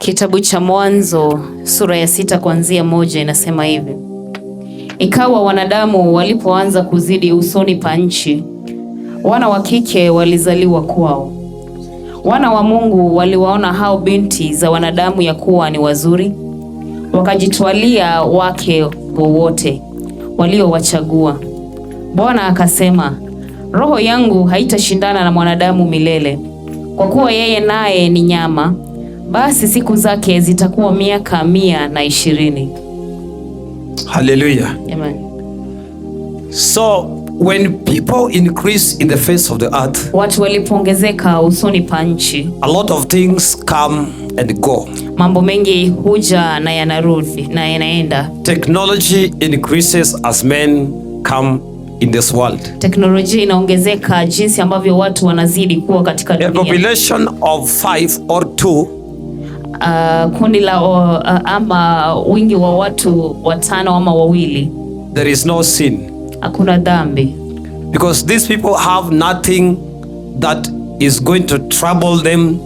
Kitabu cha Mwanzo sura ya 6 kuanzia 1 inasema hivi: Ikawa wanadamu walipoanza kuzidi usoni pa nchi, wana wa kike walizaliwa kwao. Wana wa Mungu waliwaona hao binti za wanadamu ya kuwa ni wazuri, wakajitwalia wake wowote waliowachagua. Bwana akasema, roho yangu haitashindana na mwanadamu milele, kwa kuwa yeye naye ni nyama, basi siku zake zitakuwa miaka 120. Hallelujah. Amen. So when people increase in the face of the earth, watu walipoongezeka usoni pa nchi, a lot of things come and go. Mambo mengi huja na yanarudi na yanaenda. Technology increases as men come in this world. Teknolojia inaongezeka jinsi ambavyo watu wanazidi kuwa katika dunia. A population of 5 or 2, kundi la ama wingi wa watu 5 ama 2, there is no sin. Hakuna dhambi. Because these people have nothing that is going to trouble them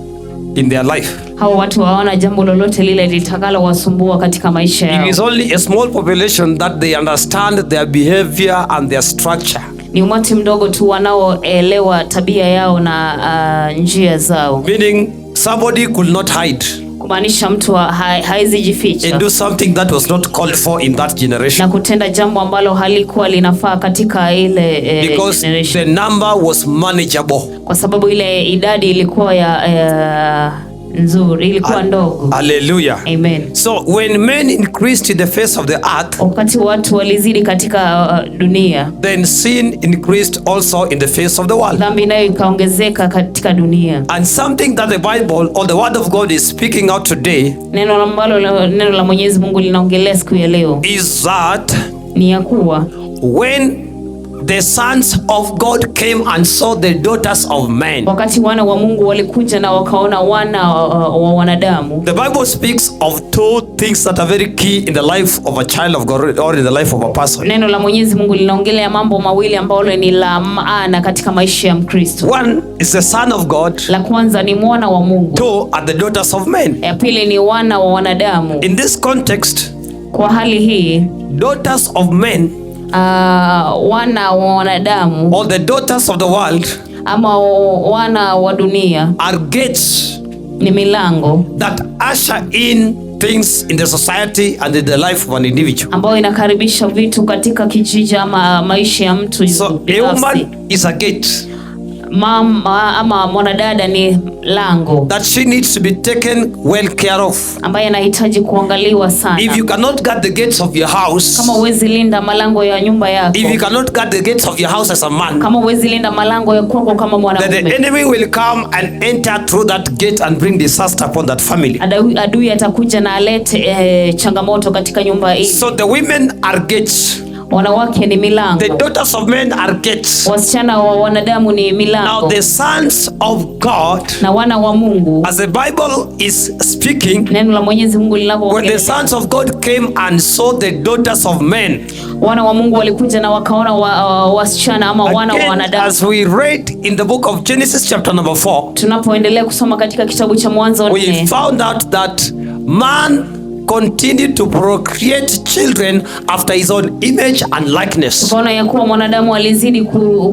in their life. Hao watu hawana jambo lolote lile litakalo wasumbua katika maisha yao. It is only a small population that they understand their behavior and their structure. Ni umati mdogo tu wanaoelewa tabia yao na njia zao. Meaning somebody could not hide. Kumaanisha mtu haizi jificha and do something that was not called for in that generation. Na kutenda jambo ambalo halikuwa linafaa katika ile because generation. The number was manageable. Kwa sababu ile idadi ilikuwa ya nzuri, ilikuwa ndogo. Hallelujah. Amen. So when men increased in the face of the earth, wakati watu walizidi katika dunia, then sin increased also in the face of the world. Dhambi nayo ikaongezeka katika dunia. And something that the Bible or the word of God is speaking out today, neno la Mwenyezi Mungu linaongelea siku ya leo, is that ni ya kuwa when the sons of God came and saw the daughters of men, wakati wana wa Mungu walikuja na wakaona wana wa wanadamu. The Bible speaks of 2 things that are very key in the life of a child of God or in the life of a person. Neno la Mwenyezi Mungu linaongelea mambo mawili ambayo ni la maana katika maisha ya Mkristo. One is the son of God. La kwanza ni mwana wa Mungu. 2 are the daughters of men. Ya pili ni wana wa wanadamu. In this context, kwa hali hii, daughters of men, wana wa wanadamu, or the daughters of the world, ama wana wa dunia, are gates, ni milango that usher in things in the society and in the life of an individual, ambayo inakaribisha vitu katika kijiji ama maisha ya mtu. So a woman is a gate. Mama ama mwanadada ni lango that she needs to be taken well care of, ambaye anahitaji kuangaliwa sana. If you cannot guard the gates of your house, kama uwezi linda malango ya nyumba yako, if you cannot guard the gates of your house as a man, kama uwezi linda malango ya kwako kama mwanamume, the enemy will come and enter through that gate and bring disaster upon that family. Adui atakuja na alete changamoto katika nyumba hii. So the women are gates. Wanawake ni milango. The daughters of men are gates. Wasichana wa wanadamu ni milango. Now the sons of God, na wana wa Mungu, as the Bible is speaking, neno la Mwenyezi Mungu linapoongea, when the sons of God came and saw the daughters of men, wana wa Mungu walikuja na wakaona wasichana ama wana wa wanadamu. As we read in the book of Genesis chapter number 4, tunapoendelea kusoma katika kitabu cha Mwanzo 4, we found out that man continued to procreate children after his own image and likeness. Tunaona ya kuwa mwanadamu alizidi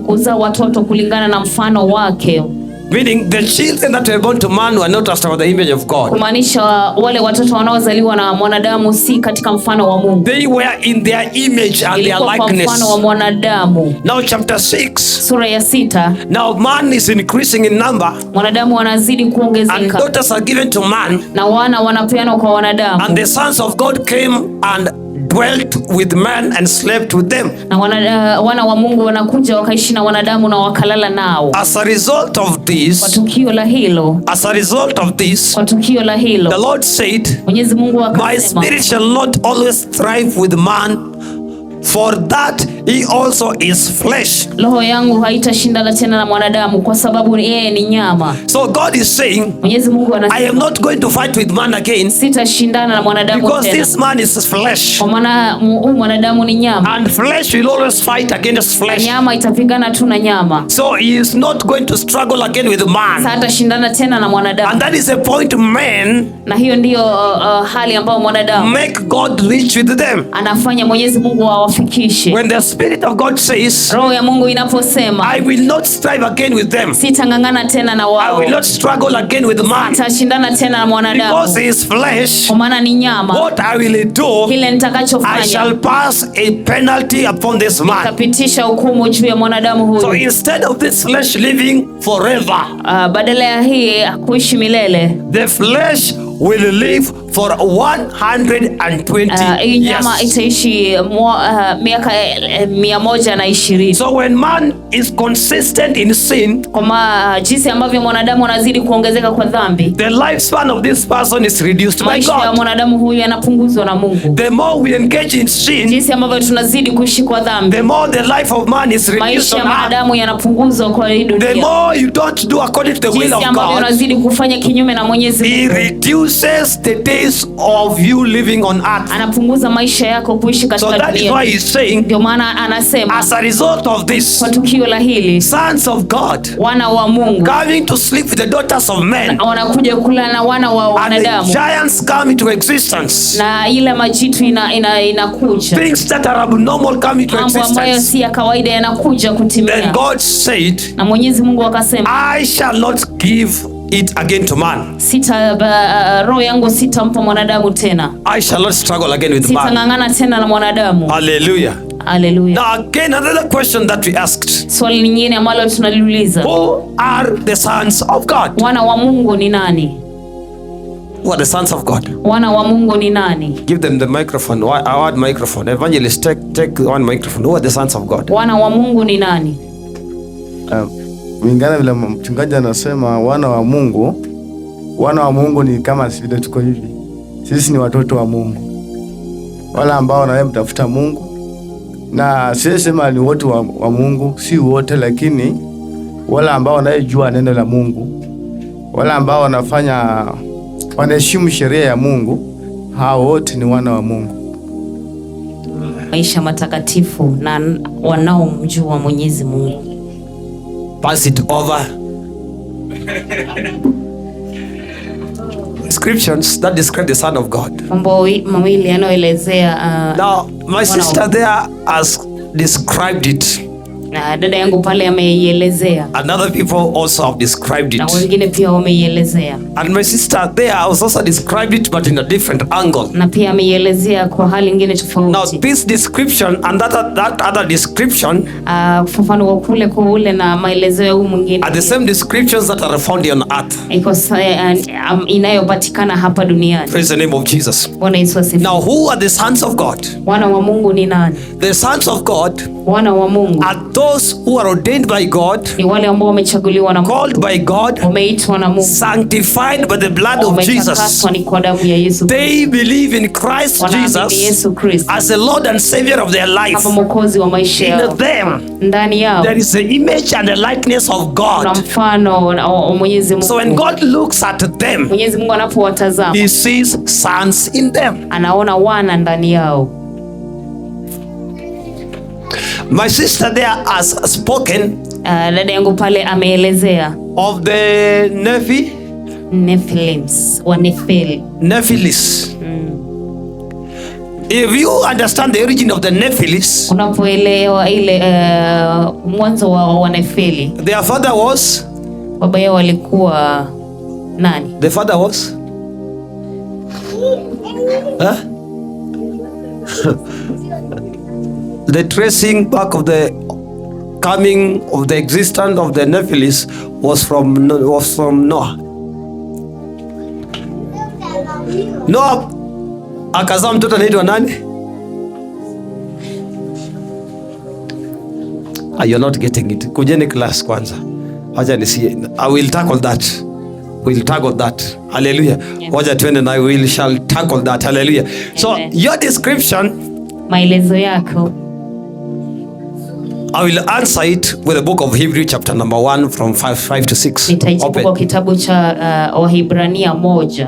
kuzaa watoto kulingana na mfano wake. Meaning the children that were born to man were not after the image of God. Kumaanisha wale watoto wanaozaliwa na mwanadamu si katika mfano wa Mungu. They were in their image and their likeness. Mfano wa mwanadamu. Now chapter 6. Sura ya 6. Now man is increasing in number. Mwanadamu wanazidi kuongezeka. And daughters are given to man. Na wana wanapeanwa kwa wanadamu. And the sons of God came and dwelt with men and slept with them. Na wana wa Mungu wanakuja wakaishi na wanadamu na wakalala nao. As a result of this, kwa tukio la hilo, kwa tukio la hilo, the Lord said, Mwenyezi Mungu akasema, my spirit shall not always strive with man, for that he also is flesh. Roho yangu haitashindana tena na mwanadamu kwa sababu yeye ni nyama. So God is saying, Mwenyezi Mungu anasema, I am not going to fight with man again, sitashindana na mwanadamu because tena. this man is flesh. Kwa maana mwanadamu ni nyama. And flesh will always fight against flesh. Nyama itapigana tu na nyama. So he is not going to struggle again with man. Hatashindana tena na mwanadamu. And that is the point men, na hiyo ndiyo hali ambayo mwanadamu make God reach with them. Anafanya Mwenyezi Mungu awafikishe. When the Spirit of God says, Roho ya Mungu inaposema, I will not strive again with them, sitangangana tena na wao, I will not struggle again with man, sitashindana tena na mwanadamu, because he is flesh, kwa maana ni nyama, what I will do, kile nitakachofanya, I shall pass a penalty upon this man. Nitapitisha hukumu juu ya mwanadamu huyu. So instead of this flesh living forever, badala ya hii kuishi milele, the flesh will live for 120 hii nyama years. itaishi miaka 120. So when man is consistent in sin, kwa jinsi ambavyo mwanadamu anazidi kuongezeka kwa dhambi, the lifespan of this person is reduced by maisha ya God. mwanadamu huyu yanapunguzwa na Mungu. The more we engage in sin, Jinsi ambavyo tunazidi kuishi kwa dhambi, the more the life of man is reduced maisha ya on earth. mwanadamu yanapunguzwa kwa hii dunia. The more you don't do according to the will Jinsi of ambavyo God, unazidi kufanya kinyume na Mwenyezi He Mungu, reduces the days of you living on earth. anapunguza maisha yako kuishi So katika that is dunia. why He's saying, Ndio maana anasema, as a result of this, kwa tukio la hili, sons of God wana wa Mungu coming to sleep with the daughters of men, wanakuja kulala na wana wa and the wanadamu, giants come into existence. na ile majitu inakuja, Things that are abnormal come into mambo ambayo existence. si ya kawaida yanakuja Then kutimia. God said, Na Mwenyezi Mungu akasema, I shall not give it again to man. roho yangu sitampa mwanadamu tena, I shall not struggle again with man. sitangangana tena na mwanadamu. Hallelujah. Haleluya. Now again, another question that we asked. Swali lingine ambalo tunaliuliza, Who are the sons of God? wana wa Mungu ni nani? Who are the sons of God? Wana wa Mungu ni nani? Give them the microphone. Our microphone. Evangelist, take one microphone. Who are the sons of God? Wana wa Mungu ni nani? Kulingana vile mchungaji anasema, wana wa Mungu ni kama vile tuko hivi. Sisi ni watoto wa Mungu, wala ambao wanayemtafuta Mungu, na sisi sema ni wote wa Mungu, si wote, lakini wala ambao wanayejua neno la Mungu, wala ambao wanaheshimu sheria ya Mungu, hao wote ni wana wa Mungu. Maisha matakatifu na wanaomjua Mwenyezi Mungu. Pass it over. Scriptures that describe the Son of God. Mambo mawili yanayoelezea. Now, my sister there has described it. Na dada yangu pale ameielezea. And other people also have described Na it. wengine pia wameielezea. And my sister there has also described it, but in a different angle. Na pia ameielezea kwa hali nyingine Now, tofauti. this description and that other description Ufafanuo kule kwa ule na maelezo ya huu mwingine are the same descriptions that are found on earth. iko inayopatikana hapa duniani. Praise the name of Jesus. Bwana Yesu asifiwe. Now, who are the sons of God? Wana wa Mungu ni nani? The sons of God Wana wa Mungu are those who are ordained by God, ni wale ambao wamechaguliwa na Mungu, called by God, wameitwa na Mungu, sanctified by the blood of Jesus. wametakaswa ni kwa damu ya Yesu. They believe in Christ Wanaamini Jesus Yesu Kristo as the Lord and Savior of their life. kama mwokozi wa maisha In yao. them, Ndani yao there is the image and the likeness of kuna God. mfano wa Mwenyezi So when Mungu. God looks at them, Mwenyezi Mungu anapowatazama He sees sons in them. anaona wana ndani yao. My sister there has spoken Dada yangu pale ameelezea of the Nephilims, wa Nephilis. If you understand the origin of the Nephilis, unapoelewa ile mwanzo wa Nefili, their father was, baba yao walikuwa nani? the father was, huh? The tracing back of the coming of the existence of the Nephilis was from Noah. Noah akazaa mtoto anaitwa nani? You're not getting it. Kujeni class kwanza. Wacha nisiye. I will tackle that. We'll tackle that. Hallelujah. Wacha twende na we shall tackle that. Hallelujah. So Amen. your description, Maelezo yako I will answer it with the book of Hebrew chapter number 1 from 5 to 6. Nitaijibu kwa kitabu cha Wahibrania 1.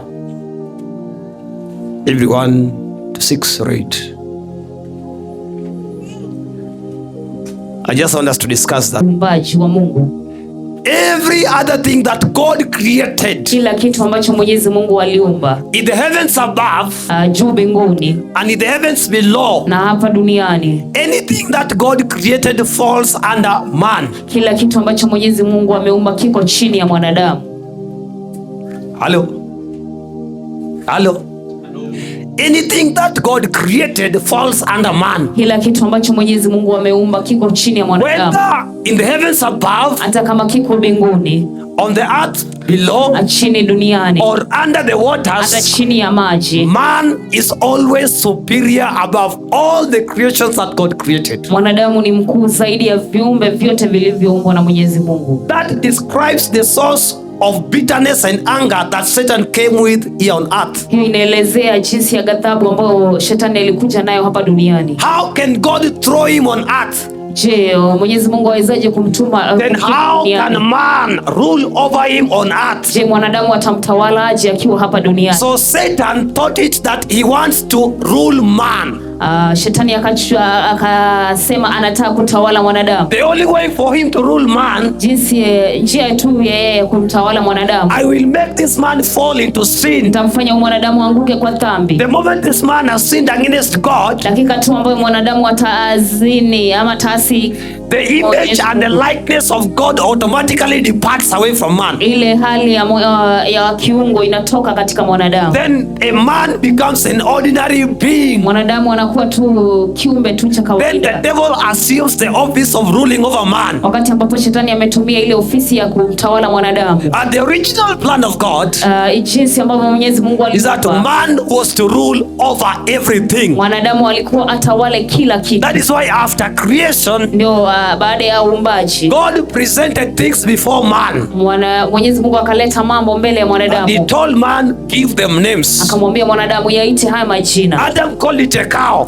Hebrew 1 to 6, read. I just want us to discuss that. Uumbaji wa Mungu. Every other thing that God created, kila kitu ambacho Mwenyezi Mungu aliumba, in the heavens above, juu mbinguni, and in the heavens below, na hapa duniani, anything that God created falls under man. Kila kitu ambacho Mwenyezi Mungu ameumba kiko chini ya mwanadamu. Hello? Hello? Anything that God created falls under man. Kila kitu ambacho Mwenyezi Mungu ameumba kiko chini ya mwanadamu. Whether in the heavens above, hata kama kiko mbinguni, on the earth below, chini duniani, or under the waters, hata chini ya maji, man is always superior above all the creations that God created. Mwanadamu ni mkuu zaidi ya viumbe vyote vilivyoumbwa na Mwenyezi Mungu. That describes the source of bitterness and anger that Satan came with here on earth. Hiyo inaelezea jinsi ya ghadhabu ambayo Shetani alikuja nayo hapa duniani. How can God throw him on earth? Je, Mwenyezi Mungu awezaje kumtuma? Then how can man rule over him on earth? Je, mwanadamu atamtawala aje akiwa hapa duniani? So Satan thought it that he wants to rule man. Shetani akasema anataka kutawala mwanadamu. The only way for him to rule man, njia tu ya kumtawala mwanadamu, I will make this man fall into sin. Nitamfanya mwanadamu anguke kwa dhambi. The moment this man has sinned against God, dakika tu ambayo mwanadamu ataazini ama taasi, the image and the likeness of God automatically departs away from man. Ile hali ya kiungo inatoka katika mwanadamu. Then a man becomes an ordinary being. Mwanadamu anakuwa tu kiumbe tu cha kawaida. Then the devil assumes the office of ruling over man. Wakati ambapo Shetani ametumia ile ofisi ya kumtawala mwanadamu. And the original plan of God, jinsi ambavyo Mwenyezi Mungu is that man was to rule over everything. Mwanadamu alikuwa atawale kila kitu. That is why after creation, ndio baada ya uumbaji, God presented things before man. Mwenyezi Mungu akaleta mambo mbele ya mwanadamu. And he told man, give them names. Akamwambia mwanadamu yaite haya majina. Adam called it a cow.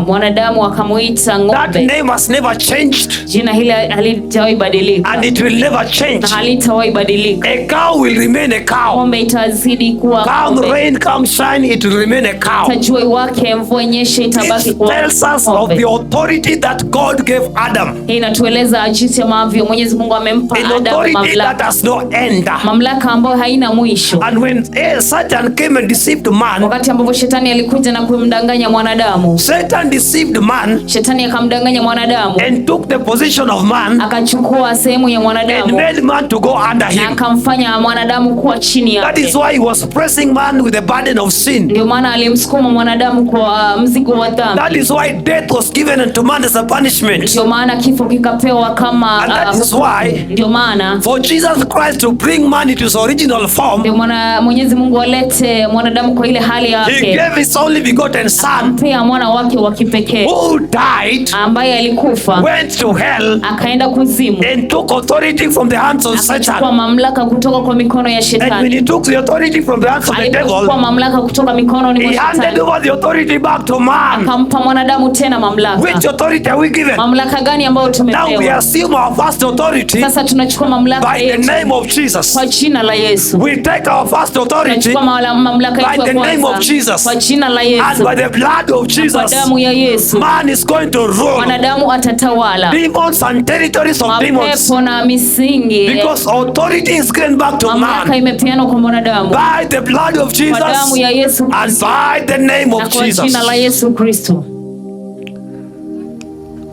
Mwanadamu akamuita ng'ombe. That name has never changed. Jina hili halijawahi badilika. And it will never change. Na halitawahi badilika. A cow will remain a cow. Ng'ombe itazidi kuwa ng'ombe. Come rain, come shine, it will remain a cow. Tajua iwake, mvua inyeshe, itabaki kuwa ng'ombe. It tells us of the authority that God gave Adam. Hii inatueleza jinsi ambavyo Mwenyezi Mungu amempa Adam mamlaka. That has no end. Mamlaka ambayo haina mwisho. And when Satan came and deceived man, wakati ambapo Shetani alikuja na kumdanganya mwanadamu, Satan deceived man. Shetani akamdanganya mwanadamu and took the position of man. Akachukua sehemu ya mwanadamu and made man to go under him. Na akamfanya mwanadamu kuwa chini yake. That is why he was pressing man with the burden of sin. Ndio maana alimsukuma mwanadamu kwa mzigo wa dhambi. That is why death was given unto man as a punishment. Ndio maana kifo kikapewa kama and that is why ndio maana for Jesus Christ to bring man into his original form, ndio maana Mwenyezi Mungu alete mwanadamu kwa ile hali yake. He gave his only begotten son, pia mwana wake wa kipekee, who died, ambaye alikufa, went to hell, akaenda kuzimu, and took authority from the hands of Satan. Kwa mamlaka kutoka kwa mikono ya Shetani. And when he took the authority from the hands of the devil, kwa mamlaka kutoka mikononi mwa Shetani, he handed over the authority back to man. Akampa mwanadamu tena mamlaka. Which authority are we given? Mamlaka gani ambayo tumepewa? Now we assume our first authority. Sasa tunachukua mamlaka by the name of Jesus. Kwa jina la Yesu. We take our first authority tunachukua mamlaka by the name of Jesus. Kwa jina la Yesu. And by the blood of Jesus. Kwa damu ya Yesu. Man is going to rule. Mwanadamu atatawala. Demons and territories of demons. Mapepo na misingi. Because authority is given back to man. Mamlaka imepeanwa kwa mwanadamu. By the blood of Jesus. Kwa damu ya Yesu. And by the name of Jesus. Kwa jina la Yesu Kristo.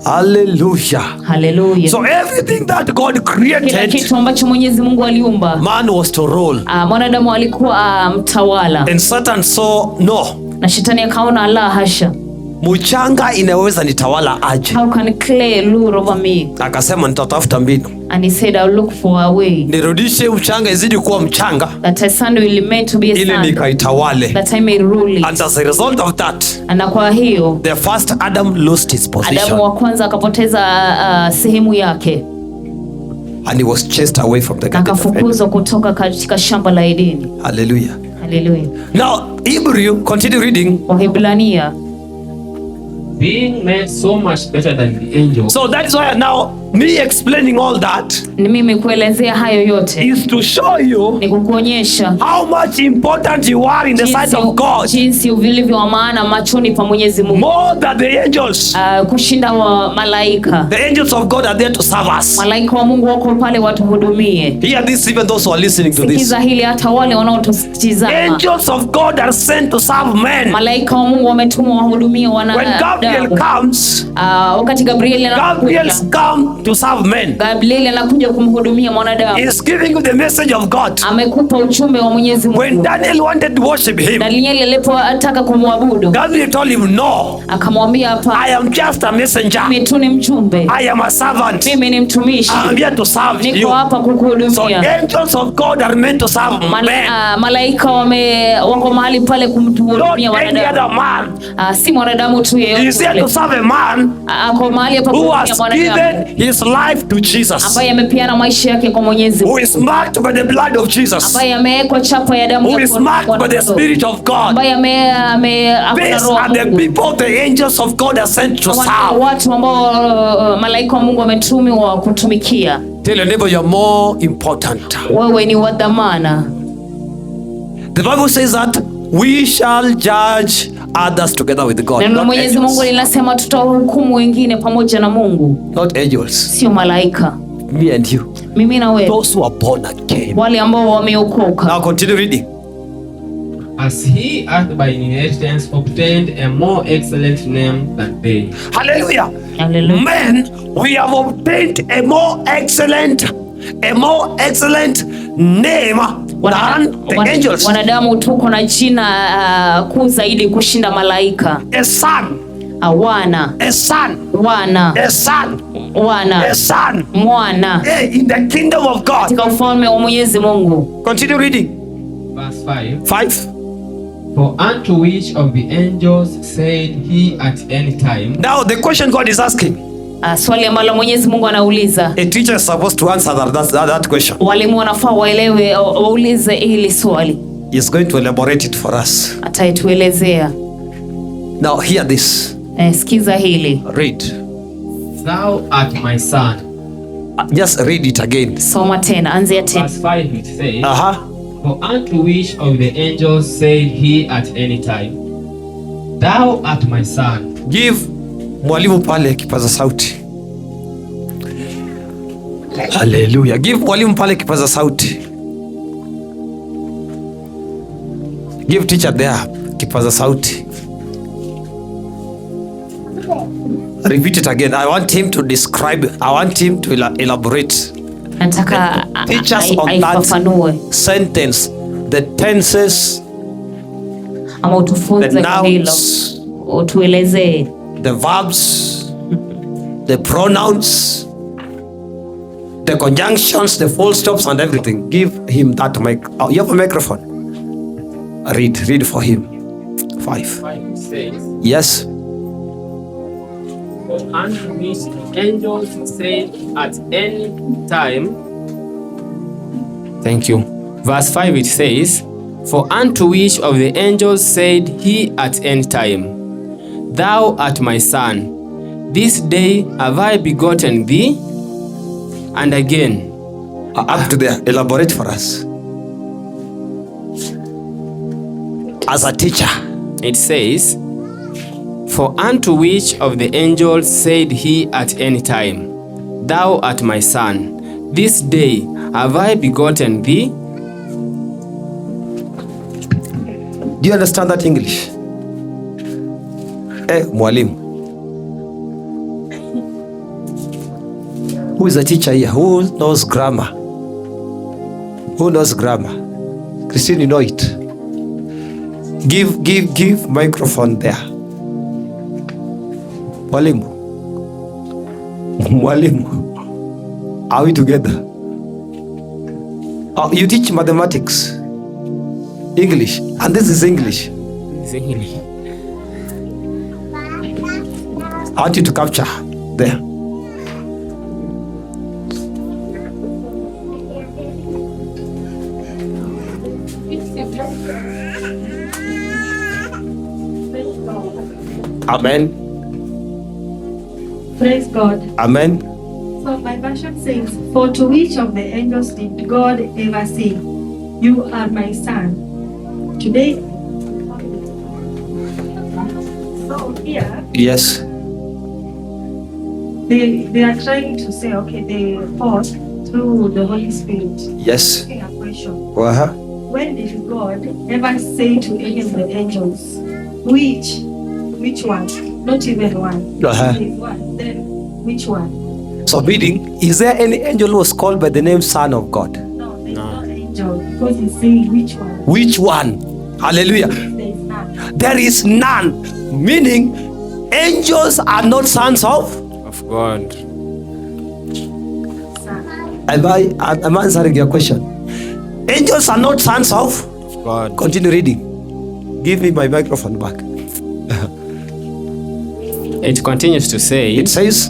Hallelujah. Hallelujah. So everything that God created, kila kitu ambacho Mwenyezi Mungu aliumba, man was to rule. Mwanadamu alikuwa mtawala. And Satan saw no. Na Shetani akaona la hasha. Mchanga inaweza nitawala aje? How can clay rule over me? Akasema nitatafuta mbinu. And he said, I'll look for a way. Nirudishe mchanga izidi kuwa mchanga. That a sand will be made to be a sand. Ili nikaitawale. That I may rule it. And as a result of that, na kwa hiyo, the first Adam lost his position. Adamu wa kwanza akapoteza sehemu yake. And he was chased away from the garden. Akafukuzwa kutoka katika shamba la Edeni. Hallelujah. Hallelujah. Now, Hebrew, continue reading. Wahibrania being made so much better than the angels. So that is why now me explaining all that Ni mimi kuelezea hayo yote is to show you ni kukuonyesha how much important you are in the sight of God, jinsi vilivyo wa maana machoni pa Mwenyezi Mungu, more than the angels. kushinda wa malaika. The angels of God are there to serve us. Malaika wa Mungu wako pale watuhudumie. Hear this, even those who are listening to this. Sikiza hili hata wale wanaotutazama. Angels of God are sent to serve men. Malaika wa Mungu wametumwa wahudumie wanadamu. When Gabriel comes, wakati Gabriel come to serve men. Gabriel anakuja kumhudumia mwanadamu. He is giving you the message of God. Amekupa ujumbe wa Mwenyezi Mungu. When Daniel wanted to worship him, Daniel alipotaka kumwabudu, Gabriel told him no. Akamwambia hapa, I am just a messenger. Mimi tu ni mjumbe. I am a servant. Mimi ni mtumishi. I am here to serve you. Niko hapa kukuhudumia. So angels of God are meant to serve men. Malaika wako mahali pale kumhudumia wanadamu. Si mwanadamu tu yeyote. He is here to serve a man ako mahali hapa who has given his life to Jesus, ambaye amepeana maisha yake kwa Mwenyezi Mungu, who is marked by the blood of Jesus, ambaye amewekwa chapa ya damu, who is marked by the Spirit of God. ambaye These are the people the angels of God are sent to serve. Watu ambao malaika wa Mungu wametumiwa kutumikia. Tell your neighbor you are more important. Wewe ni wa dhamana. The Bible says that we shall judge others together with God. Na Mwenyezi Mungu linasema tutahukumu wengine pamoja na Mungu. Not angels. Sio malaika. Me and you. Mimi na wewe. Those who are born again. Wale ambao wameokoka. Now continue reading. As he hath by inheritance obtained a more excellent name than they. Hallelujah. Hallelujah. Men, we have obtained a more excellent name than the angels. Wanadamu tuko na jina kuu zaidi kushinda malaika. A son. Wana. A son. Wana. A son. Wana. A son. Mwana. In the kingdom of God. Katika ufalme wa Mwenyezi Mungu. Continue reading. Verse 5. 5. For unto which of the angels said he at any time. Now the question God is asking. Swali ambalo Mwenyezi Mungu anauliza. A teacher is supposed to answer that question. Walimu wanafaa waelewe, waulize hili swali. He is going to elaborate it for us. Ataituelezea. Now hear this. Sikiza hili. Read. Thou art my son. Just read it again. Soma tena, anzia tena. Verse 5 it says. For unto which of the angels said he at any time, Thou art my son. Give mwalimu pale kipaza sauti. Hallelujah. Give mwalimu pale kipaza sauti. Give teacher there kipaza sauti. Repeat it again. I want him to describe. I want him to elaborate. Nataka teach us on that sentence, the tenses, ama utufunze the kwa hilo, nouns, utuelezee the verbs, the pronouns, the conjunctions, the full stops and everything. Give him that mic. Oh, you have a microphone. Read for him. 5 says, yes. For unto which the angels said at any time. Thank you. Verse 5 it says, For unto which of the angels said he at any time, Thou art my son, this day have I begotten thee. And again, Up to there, elaborate for us. As a teacher, it says, For unto which of the angels said he at any time, Thou art my son, this day have I begotten thee? Do you understand that English? Mwalimu. Who is a teacher here? Who knows grammar? Who knows grammar? Christine, you know it. Give microphone there. Mwalimu. Are we together? Oh, you teach mathematics, English, and this is English. It's English. I want you to capture there. Amen. Praise God. Amen. So my version says, for to which of the angels did God ever say, you are my son? Today. So here. Yes. They are trying to say, okay, they thought through the Holy Spirit. Yes. Asking a question. Uh-huh. When did God ever say to any of the angels, which one? Not even one. Uh-huh. There is one. Then which one? So meaning, is there any angel who was called by the name Son of God? No, there is no angel, because he's saying which one. Which one? Hallelujah. There is none. There is none. Meaning, angels are not sons of. God. Am I answering your question? Angels are not sons of God. Continue reading. Give me my microphone back. It continues to say, It says,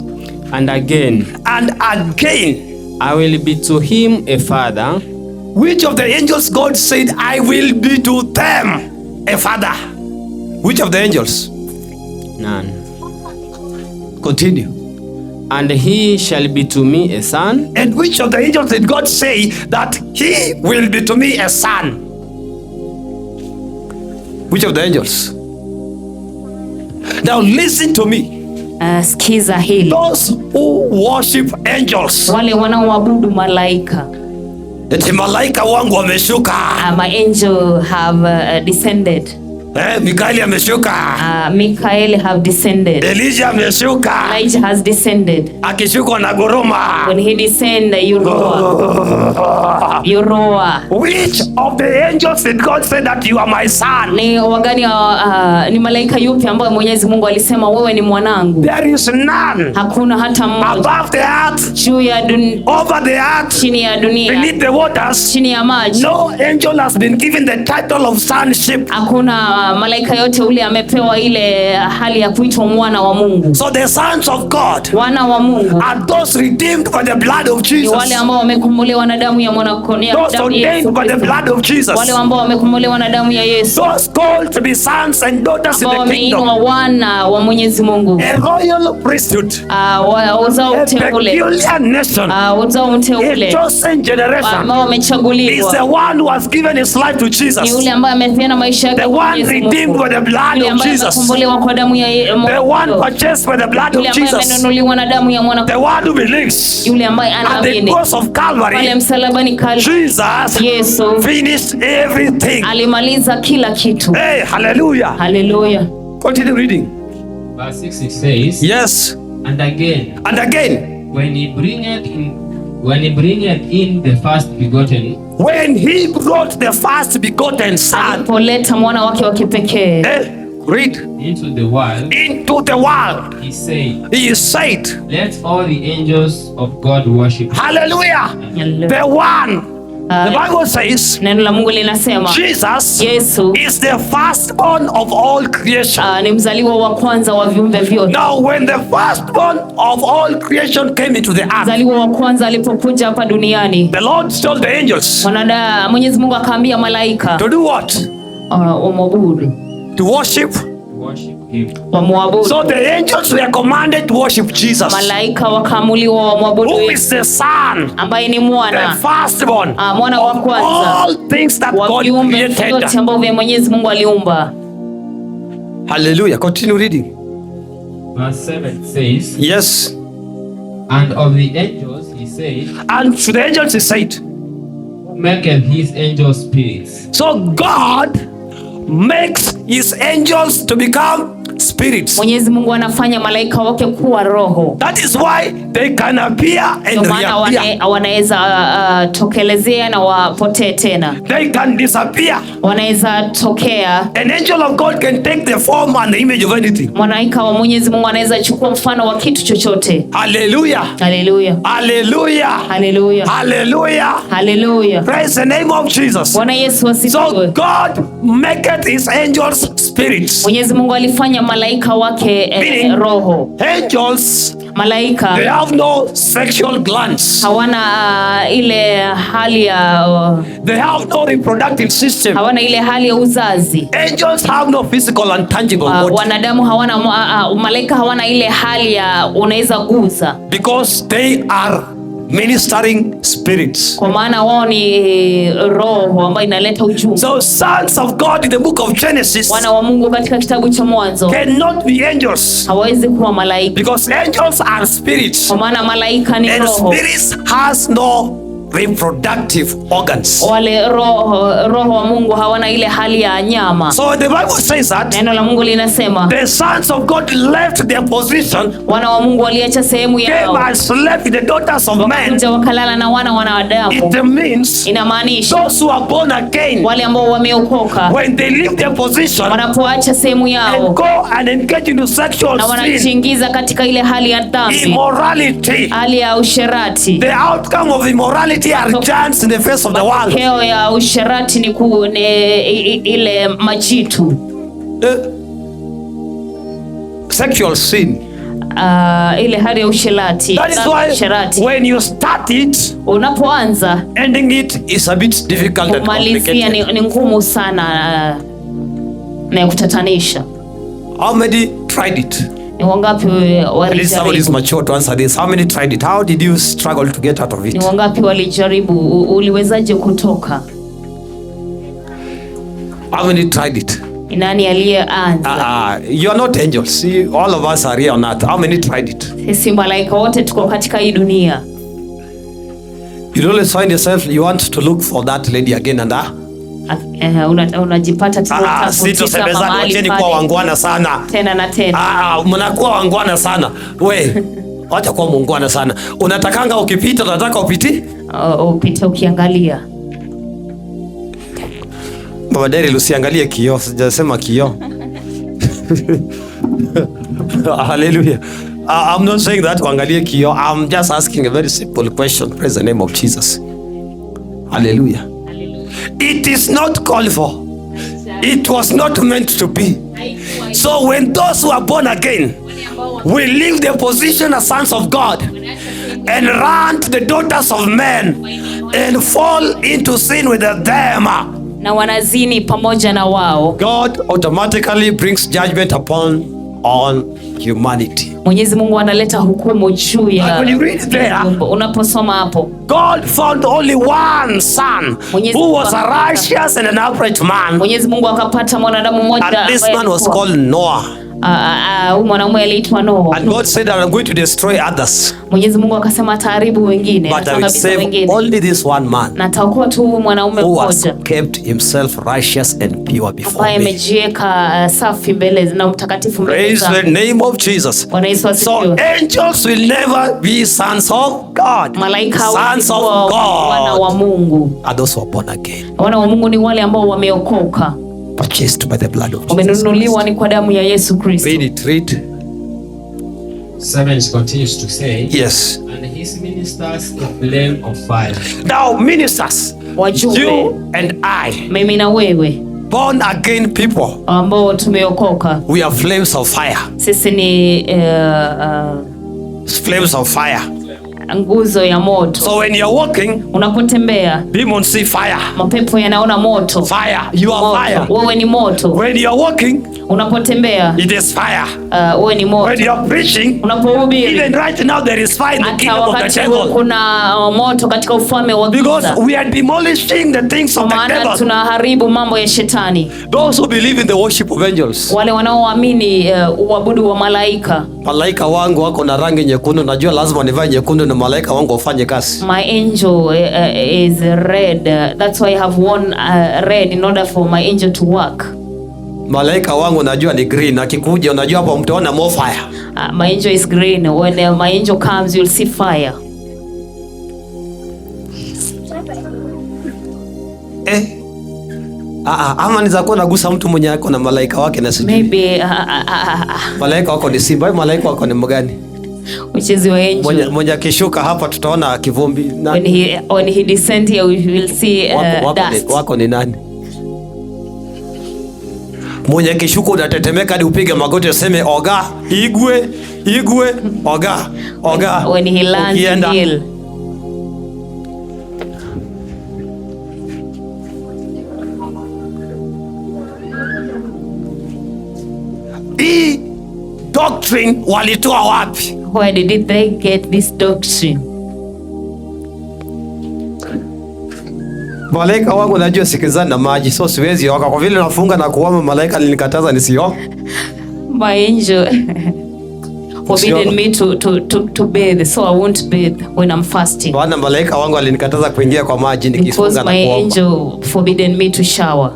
and again, I will be to him a father. Which of the angels God said, I will be to them a father? Which of the angels? None. Continue. And he shall be to me a son. And which of the angels did God say that he will be to me a son? Which of the angels? Now listen to me. Sikiza hili. Those who worship angels. Wale wanaoabudu malaika. Eti malaika wangu wameshuka. My angel have descended. Mikaeli ameshuka. Mikael have descended. Elijah ameshuka. Elijah has descended. Akishuka na goroma. When he descend, you roar. You roar. Which of the angels did God say that you are my son? Ni wagani ni malaika yupi ambaye Mwenyezi Mungu alisema wewe ni mwanangu? There is none. Hakuna hata mmoja. Above the earth. Juu ya dunia. Over the earth. Chini ya dunia. Beneath the waters. Chini ya maji. No angel has been given the title of sonship. Hakuna malaika yote ule amepewa ile hali ya kuitwa mwana wa Mungu. So the sons of God, wana wa Mungu, are those redeemed by the blood of Jesus. Ni wale ambao wamekombolewa na damu ya mwana-kondoo. Those ordained by the blood of Jesus. Wale ambao wamekombolewa na damu ya Yesu. Those called to be sons and daughters in the kingdom. Wana wa Mwenyezi Mungu. A royal priesthood. Uzao mteule. A peculiar nation. Uzao mteule. A chosen generation. Ambao wamechaguliwa. Is the one who has given his life to Jesus. Ni yule ambaye amepeana maisha yake kwa Mwenyezi Mungu. Redeemed by the blood of Jesus. The one purchased by the blood of Jesus. The one who believes. At the cross of Calvary, Jesus finished everything. Hey, hallelujah. Hallelujah. Continue reading. Verse 6 it says, yes. And again, when he bringeth in the first begotten, when he brought the first begotten son, mwana wake wa kipekee, read, into the world, he said, let all the angels of God worship. Hallelujah. The one, the Bible says, neno la Mungu linasema Jesus Yesu is the firstborn of all creation. Ni mzaliwa wa kwanza wa viumbe vyote. Now when the firstborn of all creation came into the earth, mzaliwa wa kwanza alipokuja hapa duniani, the Lord told the angels, Mwenyezi Mungu akaambia malaika, to do what? Umwabudu. To worship him. So the angels were commanded to worship Jesus. Malaika wakaamuliwa wamwabudu. Who is the son? Ambaye ni mwana. The firstborn. Mwana wa kwanza. All things that God created. Yote ambavyo Mwenyezi Mungu aliumba. Hallelujah. Continue reading. Verse 7 says, yes. And of the angels he said, and to the angels he said, who maketh his angels spirits. So God makes his angels to become spirits. Mwenyezi Mungu anafanya malaika wake kuwa roho. That is why they can appear and reappear. Wanaweza tokelezea na wapotee tena. They can disappear. Wanaweza tokea. An angel of God can take the form and the image of anything. Malaika wa Mwenyezi Mungu anaweza chukua mfano wa kitu chochote. Hallelujah. Hallelujah. Hallelujah. Hallelujah. Hallelujah. Hallelujah. Praise the name of Jesus. Bwana Yesu asifiwe. So God maketh his angels spirits. Mwenyezi Mungu alifanya malaika wake roho. Angels Malaika they have no sexual glands. hawana ile hali ya They have no reproductive system. hawana ile hali ya uzazi. Angels have no physical and tangible body. Wanadamu hawana malaika hawana ile hali ya unaweza guza, Because they are ministering spirits. kwa maana wao ni roho ambayo inaleta ujumbe. So sons of God in the book of Genesis Wana wa Mungu katika kitabu cha Mwanzo cannot be angels, hawezi kuwa malaika, because angels are spirits, kwa maana malaika ni and roho. spirits has no reproductive organs. Wale roho wa Mungu hawana ile hali ya nyama. So the Bible says that Neno la Mungu linasema the sons of God left their position, wana wa Mungu waliacha sehemu came yao, and slept with the daughters of men. wakaja wakalala na wanadamu. It means Inamaanisha those who are born again, wale ambao wameokoka when they leave their position wanapoacha sehemu and yao go and engage into sexual na sin, wanajiingiza katika ile hali ya dhambi, immorality, hali ya usherati. the outcome of immorality are judged in the face of the world. Matokeo ya usherati ni ile majitu. Sexual sin. Ile hali ya usherati. That is why when you start it, unapoanza, ending it is a bit difficult and kumalizia complicated. ni ngumu sana na kutatanisha. How many tried it? Ni wangapi At least somebody is walijaribu? mature to answer this. How many tried it? How did you struggle to get out of it? Ni wangapi walijaribu? Uliwezaje kutoka? How many tried it? Ni nani aliyeanza? You are not angels. See, all of us are here on earth. How many tried it? Sisi malaika wote tuko katika hii dunia. You always find yourself, you want to look for that lady again and Unajipata sitosemezani, wacheni kuwa wangwana sana. Tena na tena. Mnakuwa wangwana sana. We, wacha kuwa mungwana sana. Unatakanga ukipita, unataka upiti? Upite ukiangalia. Baba Daryl, usiangalie kioo, sijasema kioo. Hallelujah. I'm not saying that uangalie kioo. I'm just asking a very simple question. Praise the name of Jesus. Hallelujah. It is not called for. It was not meant to be. So when those who are born again will leave their position as sons of God and run to the daughters of men and fall into sin with them, na wanazini pamoja na wao, God automatically brings judgment upon all humanity. Mwenyezi Mungu analeta hukumu juu ya. Unaposoma hapo, God found only one son who was a righteous and an upright man. Mwenyezi Mungu akapata mwanadamu mmoja, and this man was called Noah. Mwanamume aliitwa Noah. And God said, I'm going to destroy others, Mwenyezi Mungu akasema ataharibu wengine, but I will save only this one man na ataokoa tu mwanaume who has mmoja kept himself righteous and pure before ambaye me. amejiweka safi mbele na mtakatifu mbele Praise zake. the name of Jesus. Bwana Yesu asifiwe. So angels will never be sons of God. Malaika Sons of wana wa God Mungu. are those who are born again, Wana wa Mungu ni wale ambao wameokoka, purchased by the blood of Jesus. wamenunuliwa ni kwa damu ya Yesu Kristo. Read it, read. 7 continues to say, Yes. and his ministers a flame of fire. Now ministers, Wajumbe, you and I, mimi na wewe born again people, ambao tumeokoka, we are flames of fire. sisi ni Flames of fire. nguzo ya moto. So when you're walking, Unapotembea, demons see fire. mapepo yanaona moto. Fire. You are Moto. fire. Wewe ni moto. When you're walking, Unapotembea, it is fire. wewe ni moto. When you're preaching, Unapohubiri, even right now there is fire in the hata kingdom of the wakati huu devil. kuna moto katika ufalme wa Because giza, we are demolishing the things kwa of the maana devil. tunaharibu mambo ya shetani. Those who believe in the worship of angels. Wale wanaoamini uabudu wa malaika. Malaika wangu wako na rangi nyekundu, najua lazima nivae nyekundu na malaika wangu wafanye kazi. My angel is red. That's why I have worn red in order for my angel to work. Malaika wangu najua ni green, akikuja unajua hapo mtaona more fire. My angel is green. When my angel comes, you'll see fire. Ama niza kuwa nagusa mtu mwenye ako na malaika wake na sijui. Maybe Malaika wako ni simba, malaika wako ni mgani? which is your angel. Mwenye akishuka hapa tutaona kivumbi. When he descend here, we will see dust. Wako ni nani? mwenye kishuko unatetemeka hadi upige magoti useme oga, igwe, oga. When he lands in hill. Hii doctrine walitoa wapi? Where did they get this doctrine? Malaika wangu najua sikizana na maji, so siwezi oga kwa vile nafunga na kuomba. Malaika alinikataza nisio. My angel forbidden me to bathe, so I won't bathe when I'm fasting. Bwana, malaika wangu alinikataza kuingia kwa maji nikifunga na kuomba. Because my angel forbidden me to shower.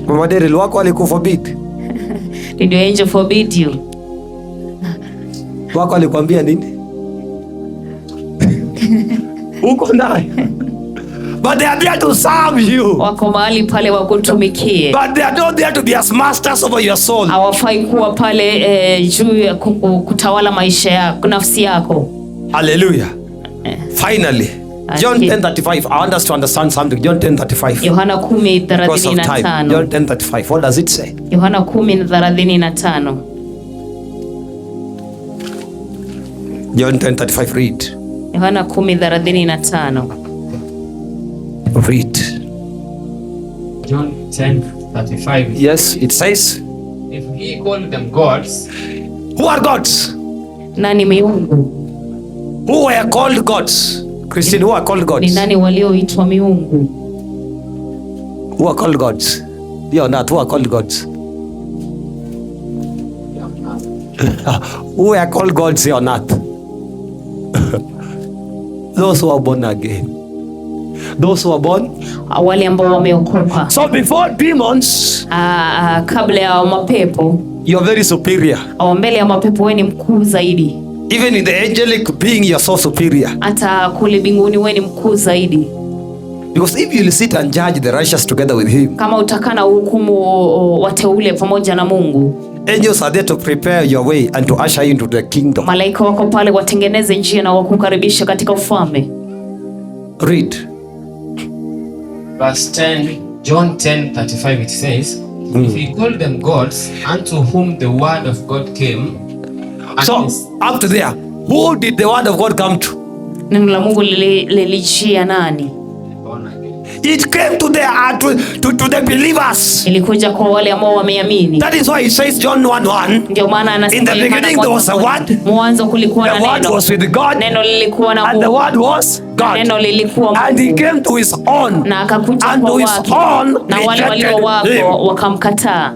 Mama Daryl wako alikuforbid? Did your angel forbid you? Wako alikwambia nini? Uko naye. But they are there to serve you. Wako mahali pale wakutumikie. But they are not there to be as masters over your soul. Hawafai kuwa pale juu ya kutawala maisha yako, nafsi yako. Hallelujah. Finally, John 10:35. I want us to understand something. John 10:35. Yohana 10:35. John 10:35. What does it say? Yohana 10:35. John 10:35. Read. Yohana 10:35. Read. John 10:35. Yes, it says, if he called them gods, who are gods? Nani miungu? Who were called gods? Christine, who are called gods? Ni nani walioitwa miungu? Who are called gods? They are not. Who are called gods? Who are called gods here on earth? Those who are born again. Those who are born. Wale ambao wameokoka. So before demons, kabla ya mapepo, you are very superior. Mbele ya mapepo wewe ni mkuu zaidi. Even in the angelic being, you are so superior. Hata kule mbinguni wewe ni mkuu zaidi. Because if you will sit and judge the righteous together with him, kama utakana hukumu wateule pamoja na Mungu, angels are there to prepare your way and to usher you into the kingdom. Malaika wako pale watengeneze njia na wakukaribisha katika ufalme. Read. Verse 10, John 10:35, it says, if he called them gods, unto whom the word of God came. So up to there, who did the word of God come to? Neno la Mungu lilijia nani? It came to the believers. Ilikuja kwa wale ambao wameamini. That is why it says John 1:1. Ndio maana anasema in the beginning there was a word. Mwanzo kulikuwa na neno. The word was with God. Neno lilikuwa na Mungu. And the word was God. Neno lilikuwa Mungu. And he came to his own. Na akakuja kwa wake. Na wale walio wako wakamkataa.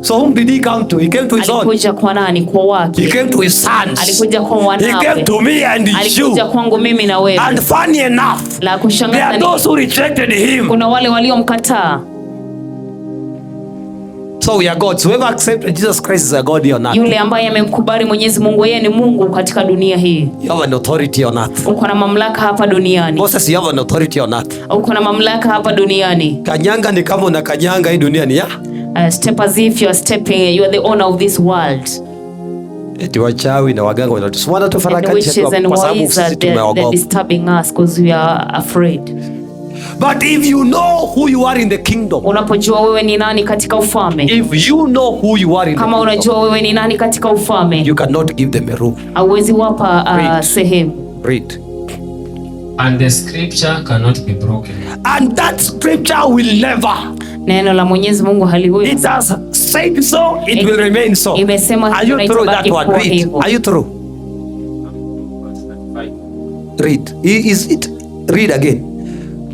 So whom did he come to? He came to his own. Alikuja kwa nani? Kwa wake. He came to his sons. Alikuja kwa wanawe. He came to me and you. Alikuja kwangu mimi na wewe. And funny enough, la kushangaza there are those who rejected him. Kuna wale waliomkataa. So we are gods. Whoever accepted Jesus Christ is a God on earth. Yule ambaye amemkubali Mwenyezi Mungu, yeye ni Mungu katika dunia hii. You have an authority on earth. Uko na mamlaka hapa duniani. Moses, you have an authority on earth. Uko na mamlaka hapa duniani. Kanyanga ni kama unakanyanga hii dunia ya? Step as if you are stepping, you are the owner of this world. Eti wachawi na waganga wanatusumbua tufarakanisha kwa sababu sisi tumeogopa. They're disturbing us because we are afraid. But if you know who you are in the kingdom, unapojua wewe ni nani katika ufalme, if you know who you are in kama unajua wewe ni nani katika ufalme, you cannot give them a room. Hauwezi wapa sehemu. Read. And the scripture cannot be broken. And that scripture will never. Neno la Mwenyezi Mungu haliwezi. It has said so, it will remain so. Imesema. Are you through that one? Read. Are you through? Read. Is it? Read again.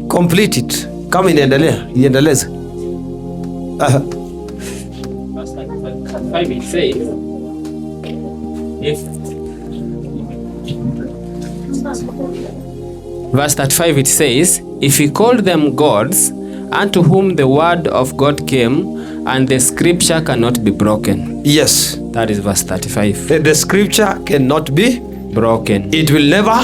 Complete it. Kama iendeleze. Verse 35 it says, Verse 35 it says, if he called them gods, unto whom the word of God came, and the scripture cannot be broken. Yes. That is verse 35. The scripture cannot be broken. It will never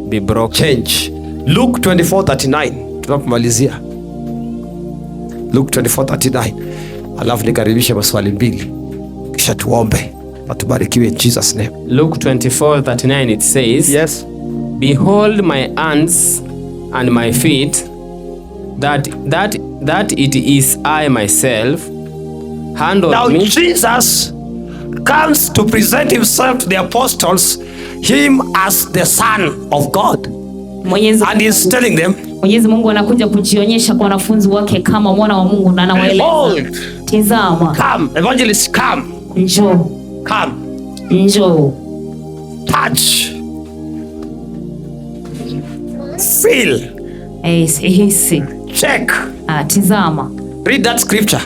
be broken. Change. Luke 24:39. Tunapomalizia. Luke 24:39. Alafu nikaribisha maswali mbili. Kisha tuombe. Atubarikiwe in Jesus name. Luke 24:39 it says, yes. Behold my hands and my feet, that that it is I myself handled Now me. Jesus comes to present himself to the apostles, him as the Son of God. And he's telling them, Mwenyezi Mungu anakuja kujionyesha kwa wanafunzi wake kama mwana wa Mungu na anawaeleza, behold, tazama, come, evangelist, come, njoo, come, njoo, touch, feel, hisi, check. tazama. Read that scripture.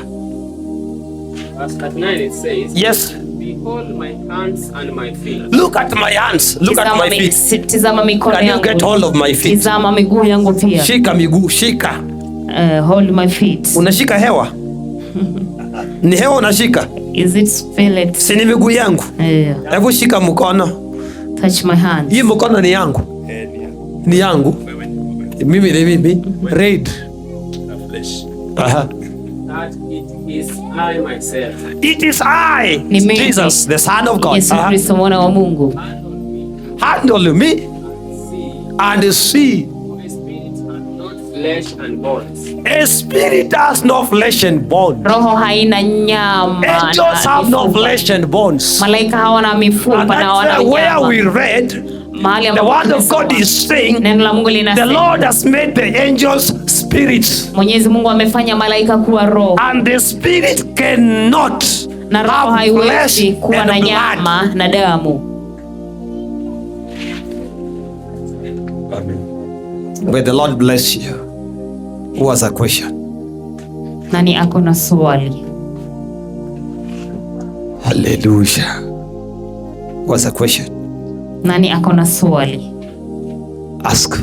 Verse 39 it says, Yes. behold my hands and my feet. Look at my hands. Look at my feet. Tazama mikono Can you get hold yangu. of my feet? Tazama miguu yangu pia. Shika miguu, shika. Hold my feet. Unashika hewa? Ni hewa unashika? Is it feel it? Si ni miguu yangu? Hebu shika mkono. Touch my hands. Hii mkono ni yangu. Ni yangu. Mimi ni mimi. Read. Aha. That it is I myself. It is I, Ni mimi. Jesus, the Son of God. Yesu Kristo mwana wa Mungu. Handle me and see. My spirit and not flesh and bones. A spirit has no flesh and bones. Roho haina nyama. Angels have no flesh and bones. Malaika hawana mifupa And na hawana that's where nyama. we read, Mahali the ambapo word of tumesoma, God is saying, neno la Mungu the linasema, Lord has made the angels spirits. Mwenyezi Mungu amefanya malaika kuwa roho, And the spirit cannot na roho have haiwezi flesh kuwa and na blood. nyama na damu. May the Lord bless you. Who has a question? Nani ako na swali? Hallelujah. Who has a question? Nani ako na swali? Ask.